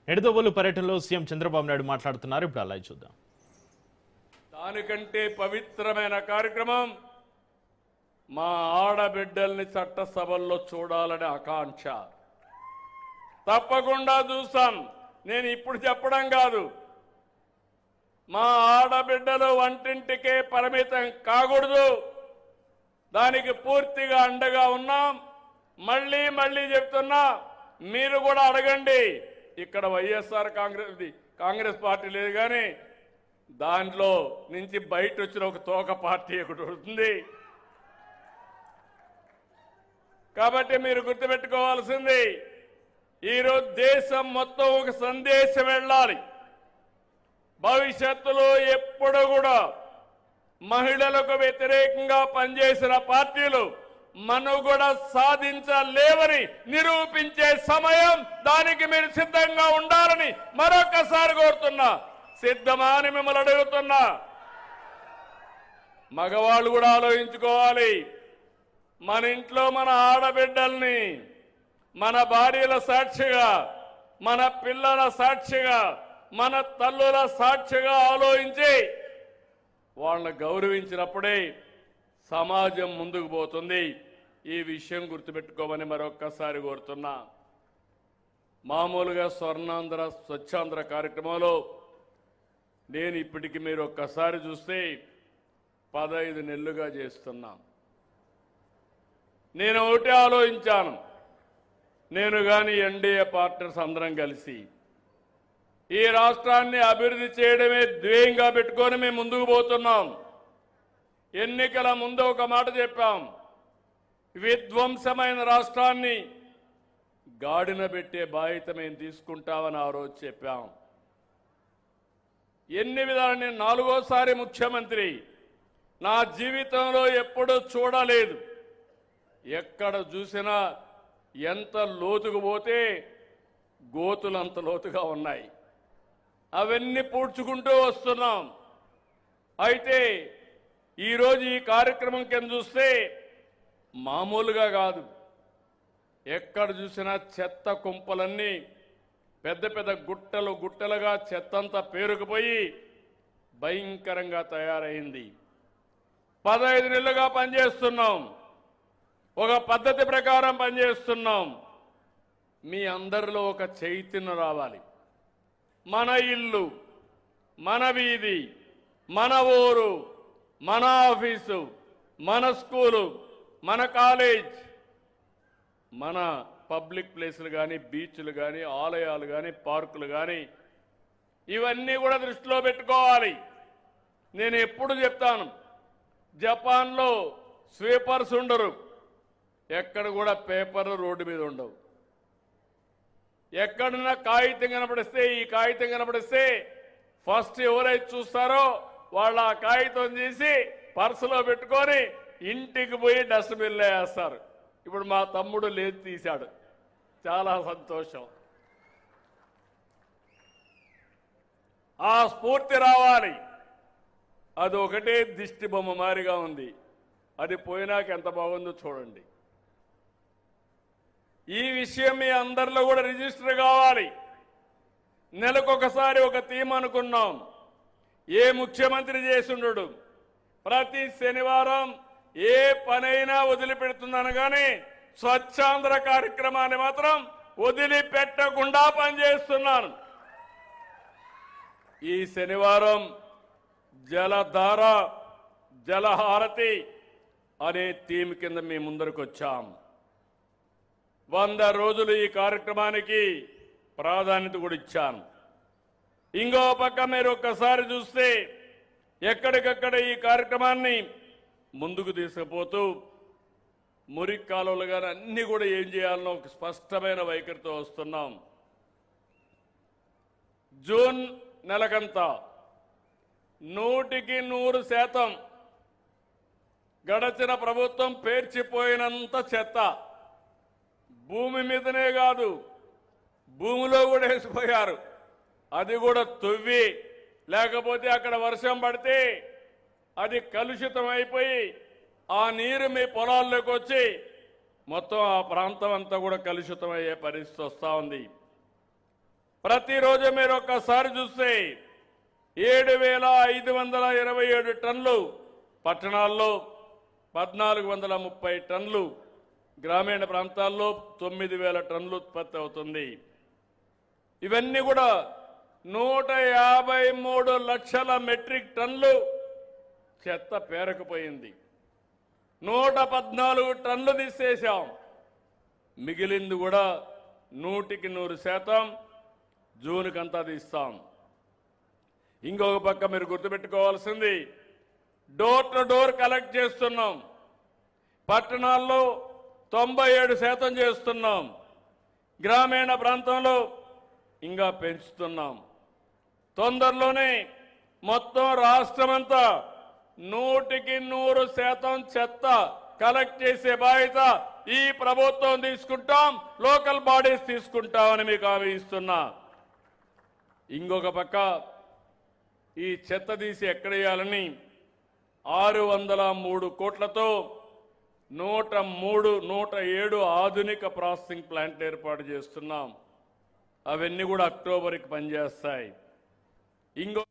ఎడదవోలు పర్యటనలో సీఎం చంద్రబాబు నాయుడు మాట్లాడుతున్నారు. ఇప్పుడు అలా చూద్దాం. దానికంటే పవిత్రమైన కార్యక్రమం మా ఆడబిడ్డల్ని చట్టసభల్లో చూడాలనే ఆకాంక్ష. తప్పకుండా చూస్తాం. నేను ఇప్పుడు చెప్పడం కాదు, మా ఆడబిడ్డలు వంటింటికే పరిమితం కాకూడదు. దానికి పూర్తిగా అండగా ఉన్నాం. మళ్ళీ చెప్తున్నా, మీరు కూడా అడగండి. ఇక్కడ వైఎస్ఆర్ కాంగ్రెస్ పార్టీ లేదు, కానీ దాంట్లో నుంచి బయట వచ్చిన ఒక తోక పార్టీ ఒకటి ఉంటుంది. కాబట్టి మీరు గుర్తుపెట్టుకోవాల్సింది, ఈరోజు దేశం మొత్తం ఒక సందేశం వెళ్ళాలి. భవిష్యత్తులో ఎప్పుడు కూడా మహిళలకు వ్యతిరేకంగా పనిచేసిన పార్టీలు మనుగడ సాధించలేవని నిరూపించే సమయం. దానికి మీరు సిద్ధంగా ఉండాలని మరొకసారి కోరుతున్నా. సిద్ధమా అని మిమ్మల్ని అడుగుతున్నా. మగవాళ్ళు కూడా ఆలోచించుకోవాలి. మన ఇంట్లో మన ఆడబిడ్డల్ని మన భార్యల సాక్షిగా, మన పిల్లల సాక్షిగా, మన తల్లుల సాక్షిగా ఆలోచించి వాళ్ళని గౌరవించినప్పుడే సమాజం ముందుకు పోతుంది. ఈ విషయం గుర్తుపెట్టుకోమని మరొక్కసారి కోరుతున్నా. మామూలుగా స్వర్ణాంధ్ర స్వచ్ఛాంధ్ర కార్యక్రమంలో నేను ఇప్పటికి మీరు ఒక్కసారి చూస్తే 15 నెలలుగా చేస్తున్నాం. నేను ఒకటి ఆలోచించాను, నేను కానీ ఎన్డీఏ పార్ట్నర్స్ అందరం కలిసి ఈ రాష్ట్రాన్ని అభివృద్ధి చేయడమే ధ్యేయంగా పెట్టుకొని మేము ముందుకు పోతున్నాం. ఎన్నికల ముందు ఒక మాట చెప్పాం, విధ్వంసమైన రాష్ట్రాన్ని గాడిన పెట్టే బాధ్యత మేము తీసుకుంటామని ఆ రోజు చెప్పాం. ఎన్ని విధాలు, నేను 4వసారి ముఖ్యమంత్రి. నా జీవితంలో ఎప్పుడూ చూడలేదు. ఎక్కడ చూసినా ఎంత లోతుకు పోతే గోతులు అంత లోతుగా ఉన్నాయి. అవన్నీ పూడ్చుకుంటూ వస్తున్నాం. అయితే ఈరోజు ఈ కార్యక్రమం కింద చూస్తే మామూలుగా కాదు. ఎక్కడ చూసినా చెత్త కుంపలన్నీ పెద్ద పెద్ద గుట్టలుగా చెత్తంతా పేరుకుపోయి భయంకరంగా తయారైంది. 15 నెలలుగా పనిచేస్తున్నాం. ఒక పద్ధతి ప్రకారం పనిచేస్తున్నాం. మీ అందరిలో ఒక చైతన్యం రావాలి. మన ఇల్లు, మన వీధి, మన ఊరు, మన ఆఫీసు, మన స్కూలు, మన కాలేజ్, మన పబ్లిక్ ప్లేసులు కానీ, బీచ్లు కానీ, ఆలయాలు కానీ, పార్కులు కానీ, ఇవన్నీ కూడా దృష్టిలో పెట్టుకోవాలి. నేను ఎప్పుడు చెప్తాను, జపాన్లో స్వీపర్స్ ఉండరు. ఎక్కడ కూడా పేపర్లు రోడ్డు మీద ఉండవు. ఎక్కడున్నా కాగితం కనపడిస్తే, ఈ కాగితం కనపడిస్తే ఫస్ట్ ఎవరైతే చూస్తారో వాళ్ళు ఆ కాగితం తీసి పర్సులో పెట్టుకొని ఇంటికి పోయి డస్ట్బిన్లో వేస్తారు. ఇప్పుడు మా తమ్ముడు లేదు, తీశాడు. చాలా సంతోషం. ఆ స్ఫూర్తి రావాలి. అది ఒకటే దిష్టి బొమ్మ మారిగా ఉంది. అది పోయినాక ఎంత బాగుందో చూడండి. ఈ విషయం మీ అందరిలో కూడా రిజిస్టర్ కావాలి. నెలకొకసారి ఒక థీమ్ అనుకున్నాం. ఏ ముఖ్యమంత్రి చేసుండడు ప్రతి శనివారం ఏ పనైనా వదిలిపెడుతున్నాను, కానీ స్వచ్ఛాంధ్ర కార్యక్రమాన్ని మాత్రం వదిలిపెట్టకుండా పనిచేస్తున్నాను. ఈ శనివారం జలధార జలహారతి అనే థీమ్ కింద మీ ముందరకు వచ్చాం. 100 రోజులు ఈ కార్యక్రమానికి ప్రాధాన్యత కూడా ఇచ్చాను. ఇంకో పక్క మీరు ఒక్కసారి చూస్తే ఎక్కడికక్కడ ఈ కార్యక్రమాన్ని ముందుకు తీసుకుపోతూ మురికి కాలువలు కానీ అన్నీ కూడా ఏం చేయాలనో ఒక స్పష్టమైన వైఖరితో వస్తున్నాం. జూన్ నెలకంతా 100% గడచిన ప్రభుత్వం పేర్చిపోయినంత చెత్త భూమి మీదనే కాదు, భూమిలో కూడా వేసిపోయారు. అది కూడా తవ్వి, లేకపోతే అక్కడ వర్షం పడితే అది కలుషితం అయిపోయి ఆ నీరు మీ పొలాల్లోకి వచ్చి మొత్తం ఆ ప్రాంతం అంతా కూడా కలుషితమయ్యే పరిస్థితి వస్తూ ఉంది. ప్రతిరోజు మీరు ఒక్కసారి చూస్తే 7,527 టన్నులు పట్టణాల్లో, 1,430 టన్నులు గ్రామీణ ప్రాంతాల్లో, 9,000 టన్నులు ఉత్పత్తి అవుతుంది. ఇవన్నీ కూడా 153 లక్షల మెట్రిక్ టన్నులు చెత్త పేరకపోయింది. 114 టన్నులు తీసేశాం. మిగిలింది కూడా 100% జూన్కంతా తీస్తాం. ఇంకొక పక్క మీరు గుర్తుపెట్టుకోవాల్సింది, డోర్ టు డోర్ కలెక్ట్ చేస్తున్నాం. పట్టణాల్లో 97% చేస్తున్నాం. గ్రామీణ ప్రాంతంలో ఇంకా పెంచుతున్నాం. తొందరలోనే మొత్తం రాష్ట్రమంతా 100% చెత్త కలెక్ట్ చేసే బాధ్యత ఈ ప్రభుత్వం తీసుకుంటాం, లోకల్ బాడీస్ తీసుకుంటామని మీకు హామీ ఇస్తున్నా. ఇంకొక పక్క ఈ చెత్త తీసి ఎక్కడ వేయాలని 603 కోట్లతో 107 ఆధునిక ప్రాసెసింగ్ ప్లాంట్లు ఏర్పాటు చేస్తున్నాం. అవన్నీ కూడా అక్టోబర్కి పనిచేస్తాయి. ఇంకో